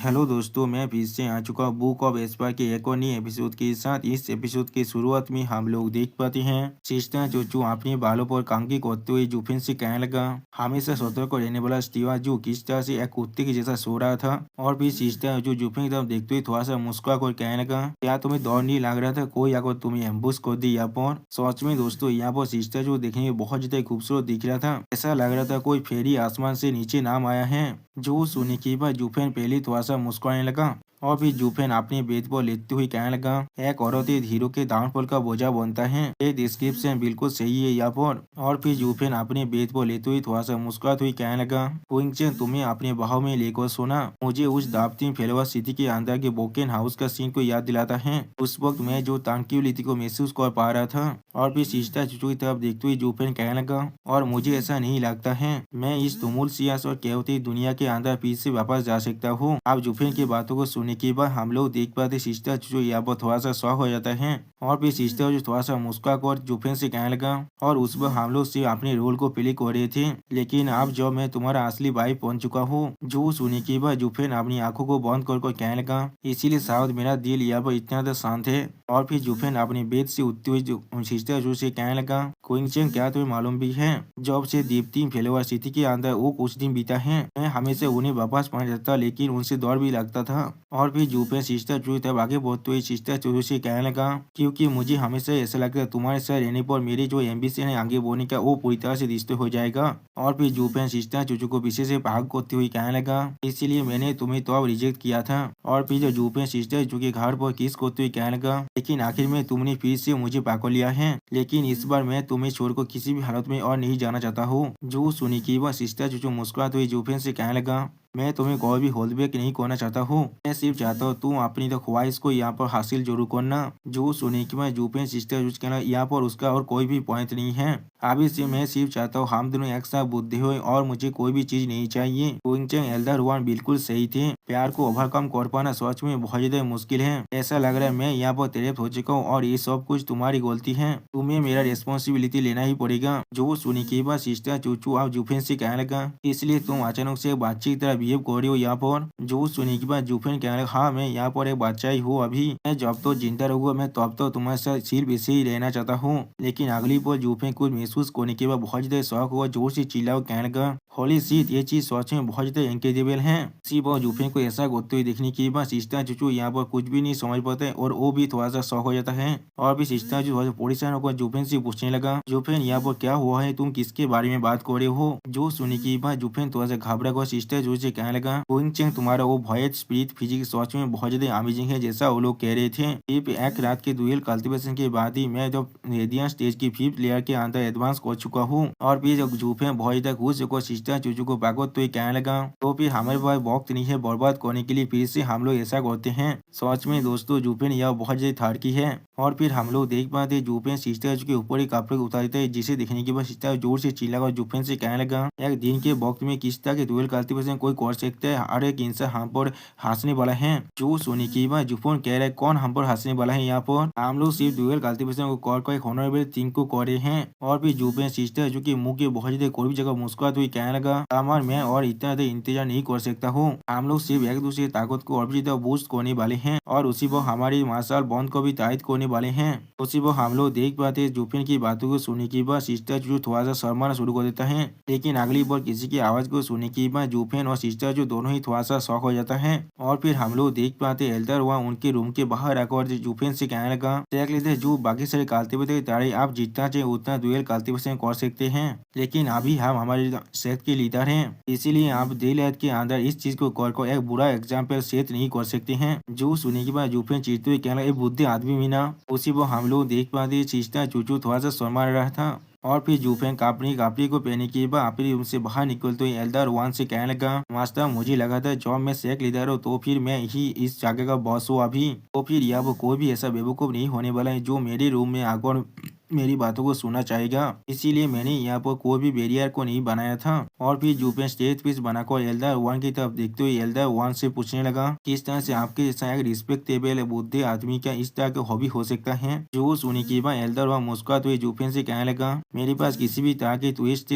Hello दोस्तों, मैं फिर से आ चुका हूँ बुक ऑफ एस्पर के एक और नए एपिसोड के साथ। इस एपिसोड की शुरुआत में हम लोग देख पाते हैं सिस्टर जोजो अपने बालों पर कंघी करते हुए जुफिन से कहने लगा, हमेशा सतर्क रहने वाला स्टीवा जो किस तरह से एक कुत्ते के जैसा सो रहा था। और फिर सिस्टर जो जुफिन की तरफ देखते हुए थोड़ा सा मुस्कुरा कर कहने लगा, क्या तुम्हें डर नहीं लग रहा था कोई अगर तुम्हें एम्बुश कर दी यहाँ पर। सच में दोस्तों, यहाँ पर सिस्टर जो देखने में बहुत ज्यादा खूबसूरत दिख रहा था। ऐसा लग रहा था कोई फेरी आसमान से नीचे नाम आया है। जो सुनने के बाद जुफिन पहले थोड़ा सा मुस्कुराने लगा और फिर जुफेन अपने बेद पर लेते हुए कहने लगा, एक औरत एक हीरो के डाउनफॉल का बोझा बनता है। ये डिस्क्रिप्शन बिल्कुल सही है यहाँ पर। और फिर जुफेन अपने बेद पर लेते हुए थोड़ा सा मुस्कुराते हुए कहने लगा, क्विंचन तुम्हें अपने बाहों में लेकर सोना मुझे उस दावती फ्लेवर सिटी के अंदर के बोकेन हाउस का सीन को याद दिलाता है। उस वक्त मैं जो ट्रांक्विलिटी को महसूस कर पा रहा था। और फिर सिस्टर चुचू की तरफ देखते हुए जुफेन कहने लगा, और मुझे ऐसा नहीं लगता है मैं इस तुमुल सियास और कहती दुनिया के अंदर फिर से वापस जा सकता हूँ। अब जुफेन की बातों को सुनने के बाद हम लोग देख पाते सिस्टर जो यहाँ पर थोड़ा सा शौक हो जाता है। और फिर सिस्टर जो थोड़ा सा मुस्कुरा कर जुफेन से कहने लगा, और उस वक्त हम लोग सिर्फ अपने रोल को प्ले कर रहे थे, लेकिन अब जब मैं तुम्हारा असली भाई पहुंच चुका हूँ। जो सुनने के बाद जुफेन अपनी आंखों को बंद कर कहने लगा, इसीलिए शायद मेरा दिल यहाँ पर इतना ज्यादा शांत है। और फिर जुफेन अपने बेद से उठते हुए सिस्टर जो से कहने लगा, क्विंचन क्या तुम्हें मालूम भी है जब से दीप्ति फ्लेवर सिटी के अंदर वो कुछ दिन बीता है, मैं हमेशा उन्हें वापस पहुंच जाता लेकिन उनसे डर भी लगता था। और फिर जुफेन सिस्टर जो तब आगे बढ़ते हुए सिस्टर चूचू से कहने लगा, क्योंकि मुझे हमेशा ऐसा लगता है तुम्हारे साथ रहने पर मेरे जो एम्बिशन है आगे बढ़ने का वो पूरी तरह से रिश्ते हो जाएगा। और फिर जुफेन सिस्टर चूचू को पीछे से भाग करते हुए कहने लगा, इसीलिए मैंने तुम्हें तो अब रिजेक्ट किया था। और फिर जो जुफेन सिस्टर चूचू के घर पर किस करते हुए कहने लगा, लेकिन आखिर में तुमने फिर से मुझे पाको लिया है, लेकिन इस बार मैं तुम्हें छोड़कर किसी भी हालत में और नहीं जाना चाहता हूँ। जो सुनी की वह सिस्टर चूचू मुस्कुराते हुए जुफेन से कहने लगा, मैं तुम्हें कोई भी होल्ड बैक नहीं करना चाहता हूँ, मैं सिर्फ चाहता हूँ तुम अपनी तो ख्वाहिश को यहाँ पर हासिल जरूर करना। जो सुनी की मैं जुफेन सिस्टर यूज कहना यहाँ पर उसका और कोई भी पॉइंट नहीं है। अभी से मैं सिर्फ चाहता हूँ हम दोनों एक साथ बुद्धि हो और मुझे कोई भी चीज नहीं चाहिए। क्विंचन एल्डर वन बिल्कुल सही थे, प्यार को ओवरकम कर पाना सच में बहुत ज्यादा मुश्किल है। ऐसा लग रहा है मैं यहाँ पर ट्रैप हो चुका हूँ और ये सब कुछ तुम्हारी गलती है, तुम्हें मेरा रिस्पॉन्सिबिलिटी लेना ही पड़ेगा। जो सुनी की बात सिस्टर चूचू आप जुफेन से कहने लगा, इसलिए तुम अचानक से बच्चे की तरह बिहेव कर रही हो यहाँ पर। जो सुनी की बात जुफेन कहने लगा, हाँ मैं यहाँ पर एक बच्चा ही हूँ अभी, मैं जब तो जिंदा रहूंगा मैं तब तो तुम्हारे साथ सिर्फ इसे ही रहना चाहता हूँ। लेकिन अगली बार जुफेन कुछ महसूस करने के बाद बहुत ज्यादा शौक हुआ, जोर से चिल्ला कहने लगा, होली सीट ये चीज सच में बहुत ज्यादा इनक्रेडिबल है। इसी बार जुफेन को ऐसा करते हुए देखने के बाद सिस्टर चूचू यहाँ पर कुछ भी नहीं समझ पाते और वो भी थोड़ा सा शौक हो जाता है। और भी सिस्टर जो परेशान होकर जुफेन से पूछने लगा, जुफेन यहाँ पर क्या हुआ है, तुम किसके बारे में बात कर रहे हो। जो सुनी की बात जुफेन थोड़ा सा घबरा कर सिस्टर जो से कहने लगा, क्विंचन तुम्हारा वो वॉयज स्पिरिट फिजिक्स सच में बहुत ज्यादा अमेजिंग है जैसा वो लोग कह रहे थे। सिर्फ एक रात के डुएल कल्टिवेशन के बाद ही मैं जब रेडियंट स्टेज की 5th लेयर के अंदर एडवांस कर चुका हूँ। और फिर जब जुफेन बहुत ज्यादा खुश होकर सिस्टर चूचू को भागो तो ये कहने लगा, तो फिर हमारे पास वक्त नहीं है बर्बाद करने के लिए, फिर से हम लोग ऐसा करते हैं। सच में दोस्तों जुफेन यह बहुत ज्यादा थाड़की है। और फिर हम लोग देख पाते जुफेन सिस्टर के ऊपर एक कपड़े उतार देता है, जिसे देखने के बाद सिस्टर जोर से चिल्लाकर जुफेन से कहने लगा, एक दिन के वक्त में किस तरह के डुएल कल्टिवेशन कोई कर सकता है, हर एक इंसान हम पर हंसने वाला है। जो सोने की बात जुफेन कह रहा है कौन हम पर हंसने वाला है, यहाँ पर हम लोग सिर्फ डुएल कल्टिवेशन को कर एक होनरेबल थिंग को कर रहे हैं। और फिर जुफेन सिस्टर जो की मुंह के बहुत ज्यादा कोई भी जगह मुस्कुराते हुए कहने लगा, अमर मैं और इतना ज्यादा इंतजार नहीं कर सकता हूँ, हम लोग सिर्फ एक दूसरे की ताकत को और भी ज्यादा बूस्ट करने वाले हैं और उसी पर हमारी मार्शल बॉन्ड को भी तायद करने वाले हैं। उसी पर हम लोग देख पाते जुफेन की बातों को सुनने के बाद सिस्टर जो थोड़ा सा शर्माना शुरू कर देता है, लेकिन अगली बार किसी की आवाज को सुनने के बाद जुफेन और सिस्टर जो दोनों ही थोड़ा सा शौक हो जाता है। और फिर हम लोग देख पाते एल्डर वहाँ उनके रूम के बाहर आकर जुफेन से कहने लगा, देख लेते जो बाकी सारे कल्टिवेटर तारे आप जितना चाहे उतना डुएल कल्टिवेशन कर सकते हैं, लेकिन अभी हम हमारे सेट के लीडर हैं, इसीलिए आप डेलाइट के अंदर इस चीज को कर एक बुरा एग्जाम्पल सेट नहीं कर सकते हैं। जो सुनने के बाद जुफेन चिढ़ते हुए कहना, बुद्धि आदमी भी ना। उसी पर हम लोग देख पाते सिस्टर चूचू थोड़ा सा शर्मा रहा था। और फिर जुफेन अपनी कपड़े को पहने के बाद अपनी रूम से बाहर निकलते हुए एल्डर वन से कहने लगा, मास्टर मुझे लगा था जब मैं सेक लीडर हूँ तो फिर मैं ही इस जगह का बॉस हूँ अभी, तो फिर यह वो कोई भी ऐसा बेवकूफ नहीं होने वाला है जो मेरे रूम में आकर मेरी बातों को सुनना चाहेगा। इसीलिए मैंने यहाँ पर कोई भी बैरियर को नहीं बनाया था। और फिर जुफेन स्टेज पीस बनाकर एल्डर वन की तरफ देखते हुए एल्डर वन से पूछने लगा, किस तरह से आपके जैसा एक रिस्पेक्टेबल बुद्धि आदमी का इस तरह का हॉबी हो सकता है। जो सुनी के बाद एल्डर वन मुस्कुराते हुए जुफेन से कहने लगा, मेरे पास किसी भी तरह की ट्विस्ट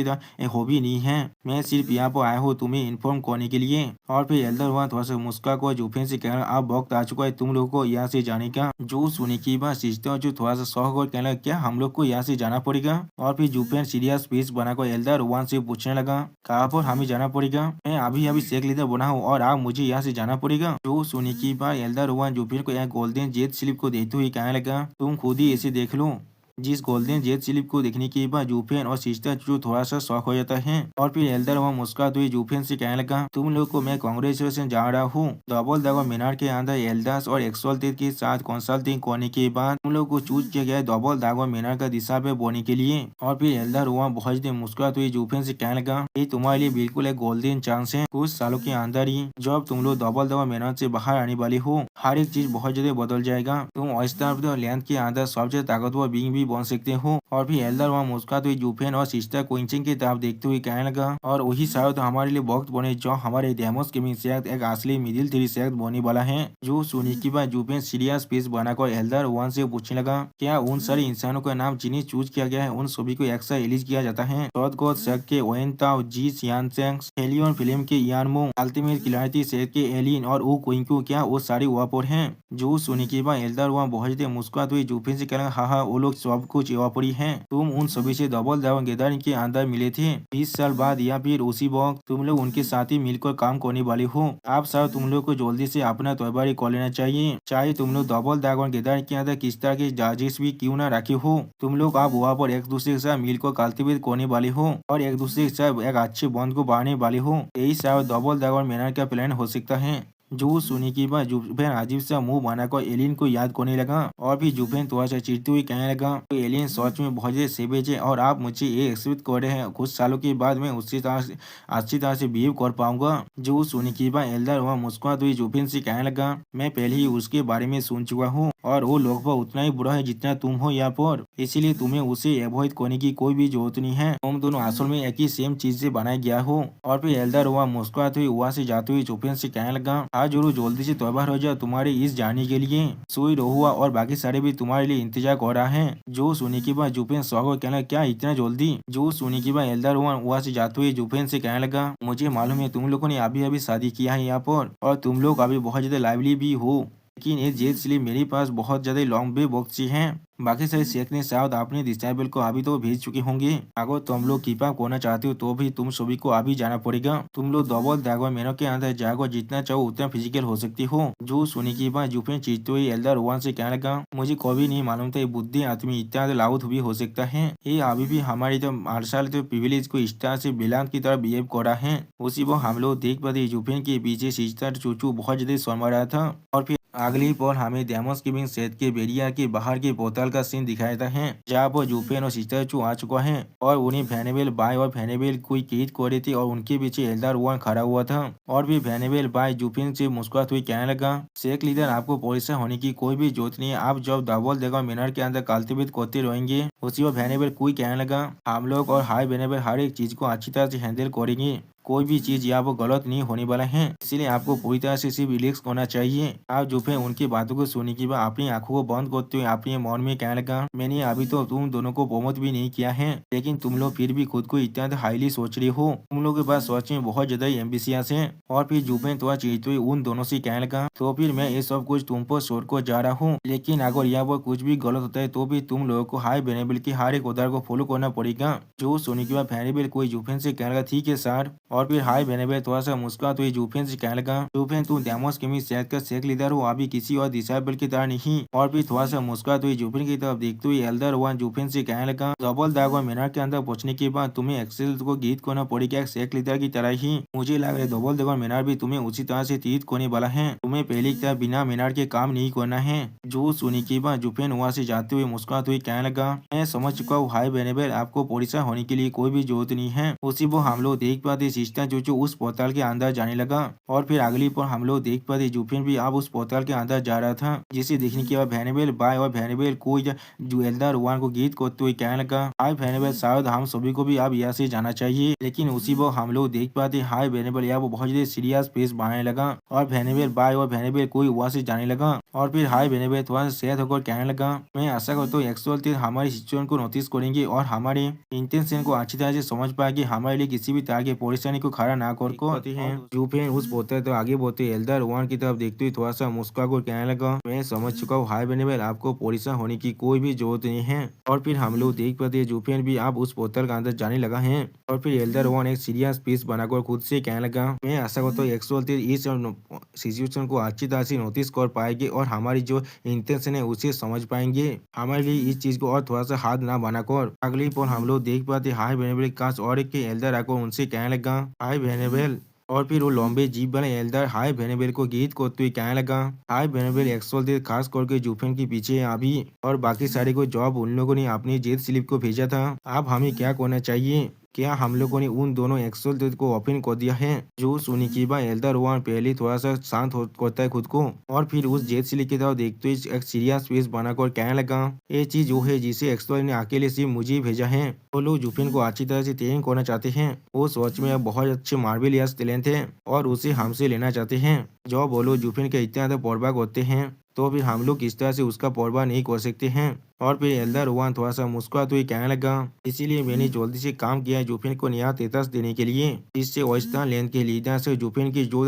हॉबी नहीं है। मैं सिर्फ यहाँ पर आया हूँ तुम्हें इन्फॉर्म करने के लिए। और फिर एल्डर वन थोड़ा सा मुस्कुरा कर जुफेन से कहना, अब वक्त आ चुका है तुम लोगों को यहाँ से जाने का। जो सुनी के बाद सिस्टर जो थोड़ा सा शौक और कहना, क्या हम लोग को यहाँ से जाना पड़ेगा। और फिर जुफेन सीरियस फेस बनाकर एल्डर वन से पूछने लगा, कहाँ पर हमें जाना पड़ेगा। मैं अभी अभी शेख लीडर बना हूँ और आप मुझे यहाँ से जाना पड़ेगा। जो सुनी के बाद एल्डर वन जुफेन को एक गोल्डन जेट स्लिप को देते हुए कहने लगा, तुम खुद ही इसे देख लो। जिस गोल्डन जेट स्लिप को देखने के बाद जूफेन और सिस्टर जो थोड़ा सा शौक हो जाता है। और फिर एल्डर वहाँ मुस्कुराते हुए जूफेन से कहने लगा, तुम लोग को मैं कांग्रेचुलेशन जा रहा हूँ। डबल दागो मीनार के अंदर एल्डर्स और एक्सोल्टेड के साथ कंसल्टिंग करने के बाद तुम लोग को चूज किया गया डबल दागो मीनार का दिशा पे बोने के लिए। और फिर एल्डर वहाँ बहुत देर मुस्कुराते हुए जूफेन से कहने लगा, ये तुम्हारे लिए बिल्कुल एक गोल्डन चांस है। कुछ सालों के अंदर ही जब तुम लोग डबल दागो मीनार से बाहर आने वाले हो, हर एक चीज बहुत जल्दी बदल जाएगा। तुम ऑयस्टर लैंड के अंदर सबसे ताकतवर बीइंग भी बन सकते हो। और फिर एल्डर वहाँ मुस्कुराते हुए जूफेन और सिस्टर क्विंचिन की तरफ देखते हुए कहने लगा, और वही शायद हमारे लिए वक्त बने जो हमारे डेमोस गेमिंग शायद एक असली मिडिल थ्री शायद बोने वाला है। जो सुनी के बाद जूफेन सीरियस फेस बनाकर एल्डर वन से पूछने लगा, क्या उन सारे इंसानों का नाम जिन्हें चूज किया गया है उन सभी को एक साथ रिलीज किया जाता है। सौदगोद शक के ओएन ताओ, जी सियान सेंग्स, एलियन फिल्म के यान मो, अल्टीमेट क्लैरिटी सेट के एलियन और वो क्विंकू, क्या वो सारे वहाँ पर हैं। जो सुनी के बाद एल्डर वहाँ बहुत देर मुस्कुराते हुए जूफेन से कहना, हाँ वो लोग सब कुछ यहाँ पर ही है। तुम उन सभी से डबल दागो गैदरिंग के अंदर मिले थे 20 साल बाद या फिर उसी वक्त तुम लोग उनके साथ ही मिलकर काम करने वाले हो। आप सब तुम लोग को जल्दी से अपना तैयारी कर लेना चाहिए। चाहे तुम लोग डबल दागो गैदरिंग के अंदर किस तरह के चार्जेस भी क्यों ना रखे हो, तुम लोग आप वहाँ पर एक दूसरे के साथ मिलकर कल्टिवेट करने वाले हो और एक दूसरे के साथ एक अच्छे बॉन्ड को बढ़ाने वाले हो। यही शायद डबल दागो मैनर का प्लान हो सकता है। जो सुनी के बाद जुफेन अजीब सा मुंह बनाकर एलियन को याद करने लगा। और फिर जुफेन थोड़ा सा चिढ़ते हुए कहने लगा, तो एलियन सच में बहुत ज्यादा सेवेज है और आप मुझे ये एक्सपेक्ट कर रहे हैं कुछ सालों के बाद मैं उसी तरह से अच्छी तरह से बिहेव कर पाऊंगा। जो सुनी के बाद एल्डर वहाँ मुस्कुराते हुए जुफेन से कहने लगा, मैं पहले ही उसके बारे में सुन चुका हूँ और वो लगभग उतना ही बुरा है जितना तुम हो यहाँ पर, इसीलिए तुम्हें उसे अवॉइड करने की कोई भी जरूरत नहीं है। तुम दोनों असल में एक ही सेम चीज से बनाया गया हो। और फिर एल्डर वहाँ मुस्कुराते हुए वहाँ से जाते हुए जुफेन से कहने लगा, हाँ जरूर जल्दी से तैयार हो जाओ तुम्हारे इस जाने के लिए। सोई रहुआ और बाकी सारे भी तुम्हारे लिए इंतजार कर रहा है। जो सुनी के बाद जुफेन शौक कहना, क्या इतना जल्दी। जो सुनी के बाद एल्डर वहाँ से जाते हुए जुफेन से कहने लगा, मुझे मालूम है तुम लोगों ने अभी अभी शादी किया है यहाँ पर और तुम लोग अभी बहुत ज्यादा लाइवली भी हो, लेकिन ये जेल स्लिप मेरे पास बहुत ज्यादा लॉन्ग वे वक्त से है। बाकी सारे शेख ने शायद अपने डिसाइबल को अभी तो भेज चुके होंगे। अगर तुम लोग कीप अप करना चाहते हो तो भी तुम सभी को अभी जाना पड़ेगा। तुम लोग डबल दागो मेनों के अंदर जागो जितना चाहो उतना फिजिकल हो सकती हो। जो सुनी की बात जुफेन चीजते हुए एल्डर वन से कहने लगा, मुझे कभी नहीं मालूम था ये बुद्धि आदमी इतना लाउड भी हो सकता है। ये अभी भी हमारी तो मार्शल तो प्रिविलेज को इस तरह से बिलान की तरह बिहेव कर रहा है। उसी वो हम लोग देख पाते जुफेन के पीछे सिस्टर चूचू बहुत ज्यादा शर्मा रहा था। और फिर अगली पल हमें डेमोस गेमिंग सेट के बेरिया के बाहर के पोर्टल का सीन दिखाया था है, जहाँ पर जुफेन और सिस्टर चू आ चुका है और उन्हें वैनेबल बाय और वैनेबल कोई कीट कर रही थी और उनके पीछे एल्डर वन खड़ा हुआ था। और भी वैनेबल बाय जुफेन से मुस्कुराते हुए कहने लगा, शेख लीडर आपको परेशान होने की कोई भी जरूरत नहीं है। आप जब डबल दागो मीनार के अंदर कल्टिवेट करते रहेंगे। उसी पर वैनेबल कोई कहने लगा, हम लोग और हाई वैनेबल हर एक चीज को अच्छी तरह से हैंडल करेंगे। कोई भी चीज यहाँ पर गलत नहीं होने वाला है, इसलिए आपको पूरी तरह से सिर्फ रिलैक्स करना चाहिए। आप जुफेन उनकी बातों को सुनने के बाद अपनी आंखों को बंद करते हुए अपने मन में कहने लगा, मैंने अभी तो तुम दोनों को प्रमोट भी नहीं किया है, लेकिन तुम लोग फिर भी खुद को इतना हाईली सोच रहे हो। तुम लोग के पास सच में बहुत ज्यादा एम्बिशियस है। और फिर जुफेन थोड़ा चिढ़ते हुए उन दोनों से कहने लगा, तो फिर मैं ये सब कुछ तुम पर छोड़ कर जा रहा हूँ, लेकिन अगर यहाँ पर कुछ भी गलत होता है तो भी तुम लोगों को हाई वेनेबल की हर एक उदार को फॉलो करना पड़ेगा। जो सुनने के बाद वेनेबल कोई जुफेन से कहने लगा, ठीक है सर। और फिर हाई वेनेबल थोड़ा सा मुस्कुरा तो ये जुफेन से कहने लगा, जुफेन तुम डेमोस गेमिंग सेट का शेख लीडर हो, अभी किसी और डिसाइबल की तरह नहीं। और फिर थोड़ा सा मुस्कुरा तो ये जुफेन की तरफ देखते हुए एल्डर वन जुफेन से कहने लगा, डबल दागो मीनार के अंदर पहुंचने के बाद तुम्हें एक्सेल को गीत करना पड़ेगा एक शेख लीडर की तरह ही। मुझे लग रहा है डबल दागो मीनार भी तुम्हें उसी तरह से ट्रीट करने वाला है। तुम्हें पहले की तरह बिना मीनार के काम नहीं करना है। जो सुनी के बाद जुफेन वहाँ से जाते हुए मुस्कुराते हुए कहने लगा, मैं समझ चुका हूँ हाई वेनेबल, आपको परेशान होने के लिए कोई भी जरूरत नहीं है। उसी वो हम लोग देख पाते सिस्टर चूचू उस पोर्टल के अंदर जाने लगा और फिर अगली पर हम लोग देख पाते जुफिन भी अब उस पोर्टल के अंदर जा रहा था, जिसे देखने के बाद वेनेबल बाय और वेनेबल को जो एल्डर वन को गीत करते हुए कहने लगा, हाय वेनेबल, शायद हम सभी को भी अब यहाँ से जाना चाहिए। लेकिन उसी वो हम लोग देख पाते हाय वेनेबल यहाँ वो बहुत ज्यादा सीरियस फेस बनाने लगा और वेनेबल बाय और वेनेबल कोई वहाँ से जाने लगा और फिर हाय वेनेबल थोड़ा सा सेहत होकर कहने लगा, मैं आशा करता हूँ एक्चुअल हमारी सिचुएशन को नोटिस करेंगे और हमारे इंटेंशन को अच्छी तरह से समझ पाएंगे, हमारे लिए किसी भी तरह की परेशानी को खड़ा ना कर को हैं। जुफिन उस बोलते तो आगे बोलते एल्डर वन की तरफ देखते हुए थोड़ा सा मुस्कुरा कर कहने लगा, मैं समझ चुका हूँ हाय वेनेबल, आपको परेशान होने की कोई भी जरूरत नहीं है। और फिर हम लोग देख पाते हैं जुफिन भी अब उस पोर्टल के अंदर जाने लगा है और फिर एल्डर वन एक सीरियस पीस बनाकर खुद से कहने लगा, मैं आशा करता हूँ एक्चुअल इस सिचुएशन को अच्छी तरह से नोटिस कर पाएंगे और हमारी जो इंटेंशन है उसे समझ पाएंगे, हमारे लिए इस चीज को और थोड़ा सा हाथ ना बनाकर। अगली पर हम लोग देख पाते हाय वेनेबल काश और एक एल्डर आकर उनसे कहने लगा, हाय वेनेबल, और फिर वो लंबे जीप वाले एल्डर हाय वेनेबल को गीत करते हुए कहने लगा, हाय वेनेबल, एक्चुअल खास करके जुफिन के पीछे अभी और बाकी सारे को जॉब उन लोगों ने अपनी जेल स्लिप को भेजा था, अब हमें क्या करना चाहिए? क्या हम लोगों ने उन दोनों एक्सल को ओपन कर दिया है? जो सुनी की बा एल्डर वन पहले थोड़ा सा शांत करता है खुद को और फिर उस जेट सिली की तरफ देखते ही एक सीरियस फेस बनाकर कहने लगा, ये चीज वो है जिसे एक्सल ने अकेले सिर्फ मुझे भेजा है। वो लोग जुफिन को अच्छी तरह से ट्रेन करना चाहते हैं, वो सोच में बहुत अच्छे मार्वेलियस टैलेंट है और उसे हमसे लेना चाहते हैं। जो वो लोग जुफिन के इतना ज्यादा परवाह करते हैं तो फिर हम लोग किस तरह से उसका परवाह नहीं कर सकते हैं। और फिर एल्डर वन थोड़ा सा मुस्कुराते हुए कहने लगा, इसीलिए मैंने जल्दी से काम किया है जुफिन को नया तेतस देने के लिए, जिससे वेस्टर्न लैंड के लीडर से जुफिन की जो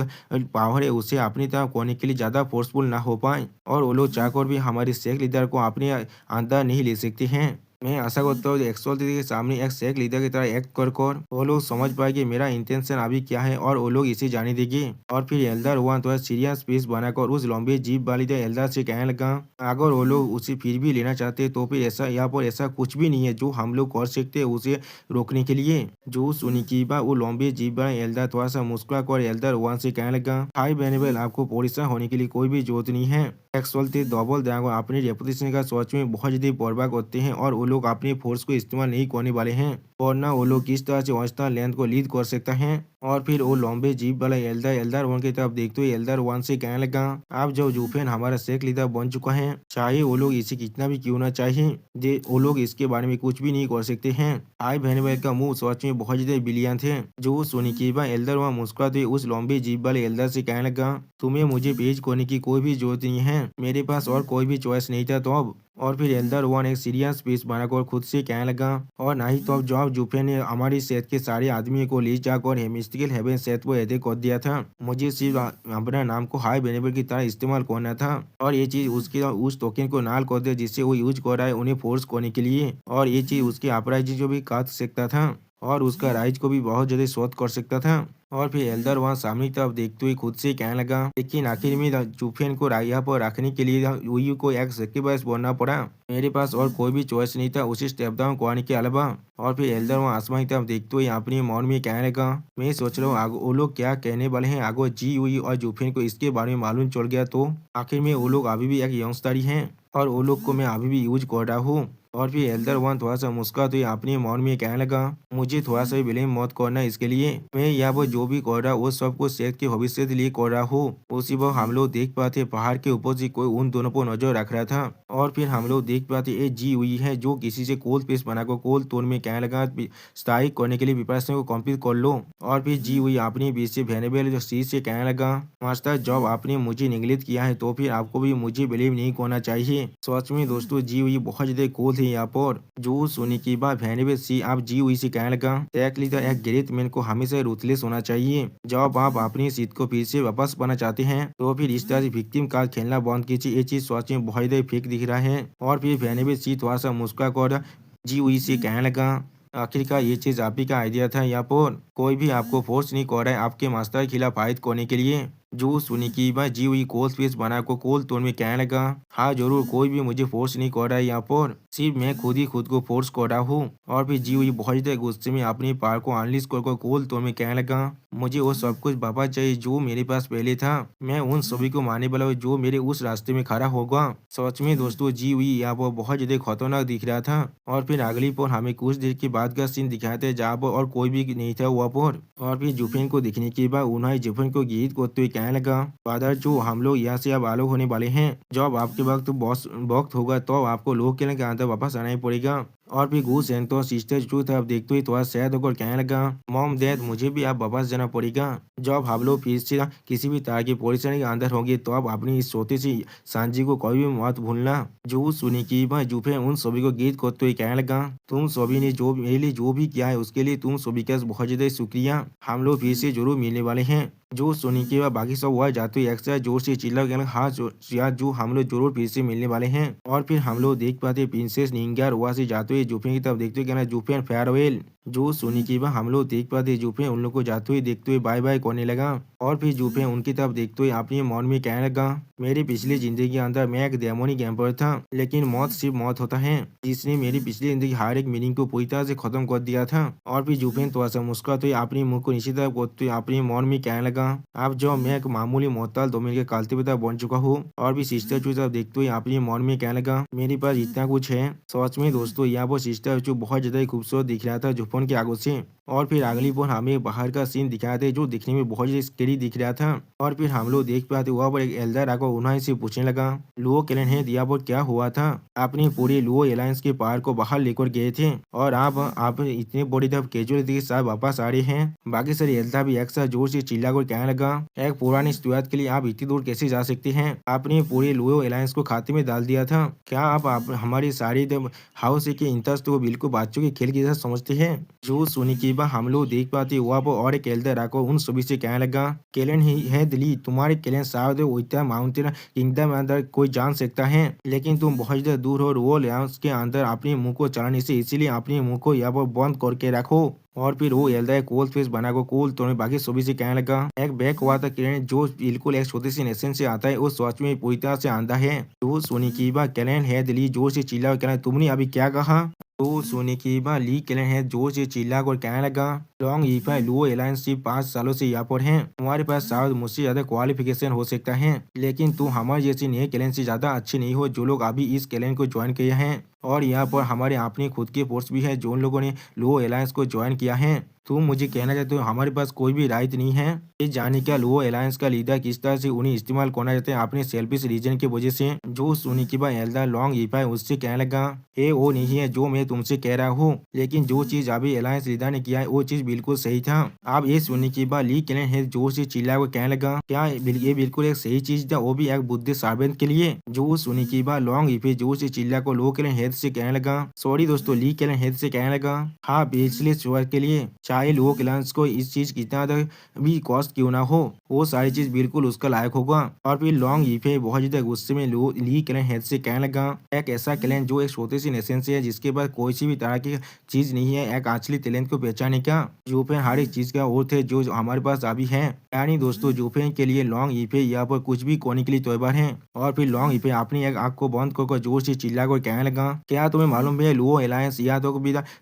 पावर है उसे अपनी तरफ करने के लिए ज्यादा फोर्सफुल ना हो पाए और वो लोग चाहकर भी हमारे शेख लीडर को अपने अंदर नहीं ले सकते हैं। मैं आशा करता हूँ एक्चुअल के सामने एक शेख लीडर की तरह एक्ट कर वो लोग समझ पाएंगे मेरा इंटेंशन अभी क्या है और वो लोग इसे जाने देंगे। और फिर एल्डर वन थोड़ा सीरियस पीस बनाकर उस लंबी जीप वाली एल्डर से कहने लगा, अगर वो लोग उसे फिर भी लेना चाहते तो फिर ऐसा यहाँ पर ऐसा कुछ भी नहीं है जो हम लोग कर सकते हैं उसे रोकने के लिए। जो सुनी की बात वो लंबी जीप वाला एल्डर थोड़ा सा मुस्कुरा कर एल्डर वन से कहने लगा, हाई वेनेबल, आपको परेशान होने के लिए कोई भी जरूरत नहीं है। एक्चुअल डबल ड्रैगन अपनी रेपुटेशन का सोच में बहुत ज्यादा परवाह करते हैं और वो लोग अपनी फोर्स को इस्तेमाल नहीं करने वाले हैं और ना वो लोग किस तरह से वेस्टर्न लैंड को लीड कर सकता है। और फिर वो लंबे जीप वाला एल्डर वन की तरफ देखते हुए एल्डर वन से कहने लगा, अब जो जुफिन हमारा शेख लीडर बन चुका है, चाहे वो लोग इसे कितना भी क्यों ना चाहिए, जे वो लोग इसके बारे में कुछ भी नहीं कर सकते हैं। आई वेनेबल का मुंह सच में बहुत ज्यादा बिलियन थे। जो सोनी की बा एल्डर वन मुस्कुराते उस लंबी जीप वाले एल्डर से कहने लगा, तुम्हें मुझे पेश करने की कोई भी जरूरत नहीं है, मेरे पास और कोई भी चॉइस नहीं था। तो अब और फिर एल्डर वन एक सीरियस पीस बनाकर खुद से कहने लगा, और नहीं तो अब जॉब जुफे ने हमारी सेहत के सारे आदमी को ले जाकर हेमिस्टिकल हेवन सेहत को एदे कर दिया था, मुझे सिर्फ अपना नाम को हाई वेनेबल की तरह इस्तेमाल करना था और ये चीज उसके उस टोकन को नाल कर दिया जिससे वो यूज कर रहा है उन्हें फोर्स करने के लिए, और ये चीज उसके अपराइज को भी काट सकता था और उसका राइज को भी बहुत ज्यादा शोध कर सकता था। और फिर एल्डर वहां सामने की तरफ देखते हुए खुद से कहने लगा, लेकिन आखिर में जुफिन को राया पर रखने के लिए यूयू को एक सेक्रीफाइस बनना पड़ा, मेरे पास और कोई भी चॉइस नहीं था उसे स्टेप डाउन करने के अलावा। और फिर एल्डर वहां आसमान की तरफ देखते हुए अपने मौन में कहने लगा, मैं सोच रहा हूँ वो लोग क्या कहने वाले हैं, अगर जी हुई और जुफिन को इसके बारे में मालूम चल गया तो आखिर में वो लोग अभी भी एक यंगस्टर ही हैं और वो लोग को मैं अभी भी यूज कर रहा हूँ। और फिर एल्डर वन थोड़ा सा मुस्कुरा तो अपने मौन में कहने लगा, मुझे थोड़ा सा भी ब्लेम मत करना इसके लिए, मैं या वो जो भी कर रहा वो सब कुछ सेहत के भविष्य के लिए कर रहा हूँ। उसी वक्त हम लोग देख पाते पहाड़ के ऊपर से कोई उन दोनों पर नजर रख रहा था और फिर हम लोग देख पाते ये जी हुई है जो किसी से कोल पीस बनाकर कोल तोड़ में कहने लगा, स्ट्राइक करने के लिए प्रिपरेशन को कंप्लीट कर लो। और फिर जी हुई अपने बीच से वेनेबल सीट से कहने लगा, मास्टर जब आपने मुझे निगलेक्ट किया है तो फिर आपको भी मुझे बिलीव नहीं करना चाहिए। सच में दोस्तों जी हुई बहुत ज्यादा कोल थी यहाँ पर। जो सुनी की बात वेनेबल सी आप जी हुई से कहने लगा, एक लीडर एक ग्रेट मैन को हमेशा रूथलेस होना चाहिए, जब आप अपनी सीट को फिर से वापस पाना चाहते हैं तो फिर इस तरह से विक्टिम कार्ड खेलना बंद कीजिए, ये चीज सच में बहुत ज्यादा फेक दिख रहा है। और फिर वेनेबल सी थोड़ा सा मुस्कुरा कर जी हुई से कहने लगा, आखिरकार ये चीज आप ही का आइडिया था, यहाँ पर कोई भी आपको फोर्स नहीं कर रहा है आपके मास्टर के खिलाफ फाइट करने के लिए। जो सुनी की बात जी हुई कोल स्पेस बना को कोल तोड़ में कहने लगा, हाँ जरूर, कोई भी मुझे फोर्स नहीं कर रहा है यहाँ पर, सिर्फ मैं खुद ही खुद को फोर्स कर रहा हूँ। और फिर जी हुई बहुत ज्यादा गुस्से में अपनी पावर को अनलिस्ट कर कोल तोड़ में कहने लगा, मुझे वो सब कुछ वापस चाहिए जो मेरे पास पहले था। मैं उन सभी को मारने वाला हूँ जो मेरे उस रास्ते में खड़ा होगा। सच में दोस्तों जी हुई यहाँ पर बहुत ज्यादा खतरनाक दिख रहा था। और फिर अगली पर हमें कुछ देर के बाद का सीन दिखाते हैं जहाँ पर और कोई भी नहीं था वहाँ पर। और फिर जुफेन को दिखने के बाद उन्हें जुफेन को गीत करते हुए कहने लगा, फादर जो हम लोग यहाँ से अब आलोक होने वाले हैं, जब आपके वक्त होगा तो आपको लोग के अंदर वापस आना ही पड़ेगा। और फिर घूस तो सिस्टर जो था अब देखते ही थोड़ा सैड होकर कहने लगा, मॉम डैड मुझे भी अब वापस जाना पड़ेगा। जब हम लोग फिर से किसी भी तरह की परेशानी के अंदर होंगे तो अब अपनी इस छोटी सी सांझी को कभी भी मत भूलना। जो सुनी की वह जूफे उन सभी को गीत करते हुए कहने लगा, तुम सभी ने जो मेरे लिए जो भी किया है उसके लिए तुम सभी का बहुत ज्यादा शुक्रिया। हम लोग फिर से जरूर मिलने वाले हैं। जो सुनी के बाद बाकी सब वह जाते हुए एक साथ जोर से चिल्ला गया, हाँ यार जो हम लोग जरूर फिर से मिलने वाले हैं। और फिर हम लोग देख पाते प्रिंसेस निंगार वहाँ से जाते हुए जूफे की तरफ देखते हुए कहना, जूफे फेयरवेल। जो सुनी के बाद हम लोग देख पाते जूफे उन लोग को जाते हुए देखते हुए बाय बाय करने लगा। और फिर जूफे उनकी तरफ देखते हुए अपने मन में कहने लगा, मेरी पिछली जिंदगी के अंदर मैं एक डेमोनिक एम्पायर था, लेकिन मौत सिर्फ मौत होता है, जिसने मेरी पिछली जिंदगी हर एक मीनिंग को पूरी तरह से खत्म कर दिया था। और फिर जूफे थोड़ा सा मुस्कुराते हुए अपनी मुंह को नीचे तरफ करते हुए अपने मन में कहने लगा, अब जो मैं एक मामूली मोहताल दोमिन के काल्तिपिता बन चुका हूँ। और भी सिस्टर की तरफ देखते हुए अपने मन में कहने लगा, मेरे पास इतना कुछ है। सच में दोस्तों यहाँ पर सिस्टर जो बहुत ज्यादा खूबसूरत दिख रहा था जूफन के आगों से। और फिर अगली पर हमें बाहर का सीन दिखाया था जो दिखने में बहुत ज्यादा स्केरी दिख रहा था। और फिर हम लोग देख पाते वहाँ पर एक एल्डर आकर उन्हें से पूछने लगा, लुओ कैलन है दिया पर क्या हुआ था? अपनी पूरी लुओ एलायंस के पार को बाहर लेकर गए थे और आप इतनी बड़ी तरफ कैजुअलिटी के साथ वापस आ रहे हैं। बाकी सारे एल्डर भी एक साथ जोर से चिल्ला कर कहने लगा, एक पुरानी शुरुआत के लिए आप इतनी दूर कैसे जा सकते हैं? आपने पूरी लुओ एलायंस को खाते में डाल दिया था। क्या आप हमारी सारी हाउस के इंटरेस्ट को बिल्कुल बच्चों के खेल के साथ समझते हैं? जो सुनी की बात हम लोग देख पाते हुआ पर और एक एल्डर आकर उन सभी से कहने लगा, कैलन ही है दिली, तुम्हारे कैलन शायद ओइटा माउंटेन किंगडम में अंदर कोई जान सकता है, लेकिन तुम बहुत ज्यादा दूर हो वो लेंस के अंदर अपने मुंह को चलाने से, इसीलिए अपने मुंह को यहाँ पर बंद करके रखो। और फिर वो एल्डर कोल फेस बना को कोल तोड़ने बाकी सभी से कहने लगा, एक बैक हुआ था किरण जो बिल्कुल एक छोटी सी नेशन से आता है, वो सच में पूरी तरह से आंधा है। तो सोनी की बात कैलन है दिली जोर से चिल्ला, कहना तुमने अभी क्या कहा? तो सोने की बात ली कैलन है जोर से चिल्ला कर कहने लगा, लॉन्ग ईफा लुओ एलायंस 5 सालों से यहाँ पर है, तुम्हारे पास शायद मुझसे ज्यादा क्वालिफिकेशन हो सकता है, लेकिन तुम हमारे जैसे नए कैलन से ज्यादा अच्छे नहीं हो जो लोग अभी इस कैलन को ज्वाइन किए हैं। और यहाँ पर हमारे अपने खुद के फोर्स भी है जो उन लोगों ने लुओ एलायंस को ज्वाइन किया है। तुम मुझे कहना चाहते हो हमारे पास कोई भी राइट नहीं है ये जानने का लुओ एलायंस का लीडर किस तरह से उन्हें इस्तेमाल करना चाहते हैं अपने सेल्फिश रीजन की वजह से। जो सुनी की बात एल्डर लॉन्ग ईफा उससे कहने लगा, ये वो नहीं है जो मैं तुमसे कह रहा हूँ, लेकिन जो चीज अभी एलायंस लीडर ने किया है वो चीज बिल्कुल सही था। आप ये सुनने की बात ली कैलन है जोर से चिल्ला कर कहने लगा, क्या ये बिल्कुल एक सही चीज था, वो भी एक बुद्धि साबित के लिए? जो सुनी की बात लॉन्ग ईफे जोर से चिल्ला को लो कैलन हेड से कहने लगा, सॉरी दोस्तों, ली कैलन हेड से कहने लगा, हाँ पिछले स्वर के लिए चाहे लो कैलन को इस चीज कितना भी कॉस्ट क्यों ना हो, वो सारी चीज बिल्कुल उसका लायक होगा। और फिर लॉन्ग ईफे बहुत ज्यादा गुस्से में ली कैलन हेड से कहने लगा, एक ऐसा कैलन जो एक छोटे सी नेशन से है जिसके पास कोई सी भी तरह की चीज नहीं है एक असली टैलेंट को पहचाने का, जूफेन हर एक चीज का और थे जो हमारे पास अभी है। यानी दोस्तों जूफेन के लिए लॉन्ग ईफे यहाँ पर कुछ भी करने के लिए तैयार है। और फिर लॉन्ग ईफे अपनी एक आंख को बंद कर जोर से चिल्ला कर कहने लगा, क्या तुम्हें मालूम है लुओ एलायंस या तो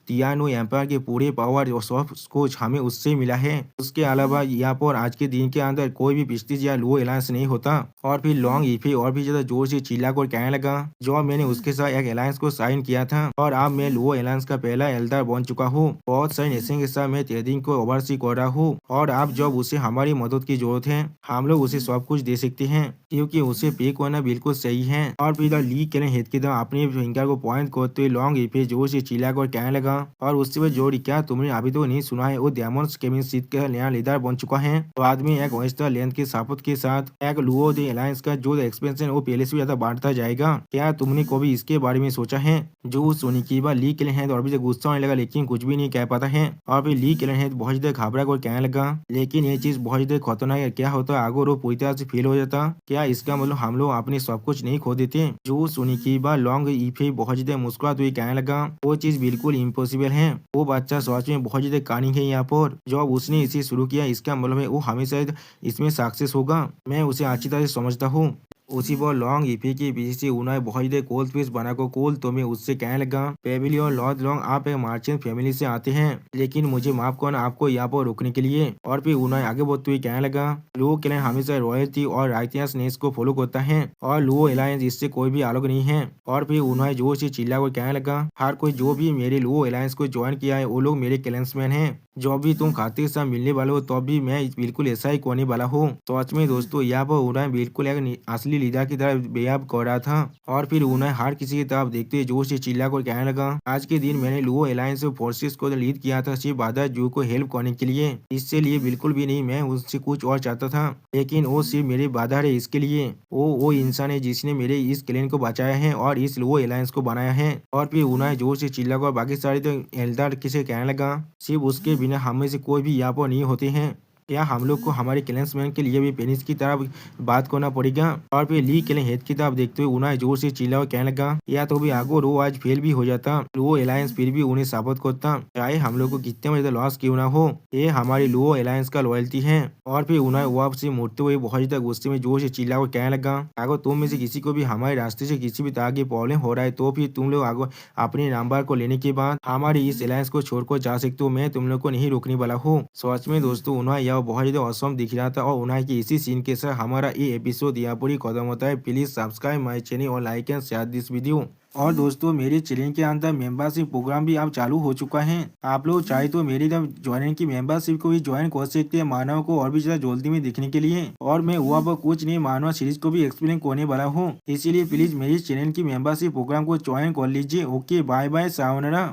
तियानो एम्पायर के पूरे पावर और सब कुछ हमें उससे मिला है। उसके अलावा यहाँ पर आज के दिन के अंदर कोई भी प्रेस्टीज या लुओ एलायंस नहीं होता। और फिर लॉन्ग ईफे और भी ज्यादा जोर से चिल्ला कर कहने लगा, जो मैंने उसके साथ एक एलायंस को साइन किया था और अब मैं लुओ एलायंस का पहला एल्डर बन चुका हूँ। बहुत सारे नेशन के साथ मैं ट्रेडिंग को ओवरसी कर रहा हूँ और अब जब उसे हमारी मदद की जरूरत है हम लोग उसे सब कुछ दे सकते हैं क्योंकि उसे पे करना बिल्कुल सही है। और फिर ली कैलन हेड की तरह अपने फिंगर को पॉइंट करते हुए लॉन्ग ईफे जोर से चिल्ला कर कहने लगा, और उससे भी जोड़ी, क्या तुमने अभी तो नहीं सुना है वो डायमंड्स केमिन सीट का नया लीडर बन चुका है। बाद में एक वेस्टर लेंथ के सपोर्ट के साथ एक लुओ द एलायंस का जो एक्सपेंशन वो पहले से ज्यादा बढ़ता जाएगा। क्या तुमने कभी इसके बारे में सोचा है? जो सोनी की बात ली कैलन हेड और भी गुस्सा होने लगा लेकिन कुछ भी नहीं कह पाता है। और फिर ली कैलन हेड बहुत ज्यादा घबरा कर कहने लगा, लेकिन ये चीज बहुत ज्यादा खतरनाक है, क्या होता अगर वो पूरी तरह से फेल हो जाता? क्या इसका मतलब हम लोग अपने सब कुछ नहीं खो देते? जो सोनी की बात लॉन्ग ईफे बहुत ज्यादा मुस्कुराते हुए कहने लगा, वो चीज बिल्कुल इम्पॉसिबल है, वो बच्चा सच में बहुत ज्यादा प्लानिंग है यहाँ पर। जब उसने इसे शुरू किया इसका मतलब है वो हमेशा इसमें सक्सेस होगा। मैं उसे अच्छी तरह से समझता हूँ। उसी पर लॉन्ग इफी के पीछे से उन्हें बहुत ही कोल फीस बना को कोल तो मैं उससे कहने लगा पेबिली और लॉर्ड लॉन्ग आप एक मार्चेंट फैमिली से आते हैं, लेकिन मुझे माफ करना आपको यहाँ पर रुकने के लिए। और फिर उन्हें आगे बढ़ते हुए कहने लगा लुओ क्लैन हमेशा रॉयल्टी और राइटियस नेस को फॉलो करता है और लुओ एलायंस इससे कोई भी अलग नहीं है। और फिर उन्हें जोर से चिल्ला कर कहने लगा हर कोई जो भी मेरे लुओ एलायंस को ज्वाइन किया है वो लोग मेरे क्लैंसमैन हैं। जो भी तुम खाते के साथ मिलने वाले हो तो भी मैं बिल्कुल ऐसा ही करने वाला हूँ। तो सच में दोस्तों यहाँ पर उन्हें बिल्कुल एक असली लीडर की तरह बेहद कर रहा था। और फिर उन्हें हर किसी की तरफ देखते हुए जोर से चिल्ला कर कहने लगा आज के दिन मैंने लुओ एलायंस फोर्सेस को लीड किया था सिर्फ बादर जू को हेल्प करने के लिए, इससे लिए बिल्कुल भी नहीं मैं उससे कुछ और चाहता था, लेकिन वो सिर्फ मेरे बादर है इसके लिए। वो इंसान है जिसने मेरे इस क्लैन को बचाया है और इस लुओ एलायंस को बनाया है। और फिर उन्हें जोर से चिल्ला कर बाकी सारे तो एल्डर किसे कहने लगा सिर्फ उसके बिना हम में से कोई भी यहाँ पर नहीं होते हैं। क्या हम लोग को हमारे क्लैंसमैन के लिए भी पेनिस की तरफ बात करना पड़ेगा। और फिर ली क्लैन हेड की तरफ देखते हुए उन्हें जोर से चिल्ला और कहने लगा या तो भी आगो रो आज फेल भी हो जाता लुओ एलायंस फिर भी उन्हें साबित करता चाहे हम लोग को कितने बजे लॉस क्यों ना हो, ये हमारी लुओ एलायंस का लॉयल्टी है। और फिर उन्हें वापस से मुड़ते हुए बहुत ज्यादा गुस्से में जोर से चिल्ला और कहने लगा अगर तुम में से किसी को भी हमारे रास्ते से किसी भी तरह की प्रॉब्लम हो रहा है तो फिर तुम लोग आगो अपने नंबर को लेने के बाद हमारी इस एलायंस को छोड़कर जा सकते हो, मैं तुम लोग को नहीं रोकने वाला हूँ। सच में दोस्तों उन्हें यह बहुत ज्यादा औसम दिख रहा था और उन्हें की इसी सीन के साथ हमारा ये एपिसोड यहाँ पूरी खत्म होता है। प्लीज सब्सक्राइब माई चैनल और like and share this video. और दोस्तों मेरे चैनल के अंदर मेंबरशिप प्रोग्राम भी अब चालू हो चुका है। आप लोग चाहे तो मेरी ज्वाइन की मेंबरशिप को भी ज्वाइन कर सकते हैं मानव को और भी ज्यादा जल्दी में दिखने के लिए। और मैं वहाँ पर कुछ नहीं मानव सीरीज को भी एक्सप्लेन करने वाला हूँ, इसीलिए प्लीज मेरी चैनल की मेंबरशिप प्रोग्राम को ज्वाइन कर लीजिए। Okay bye bye सावनरा।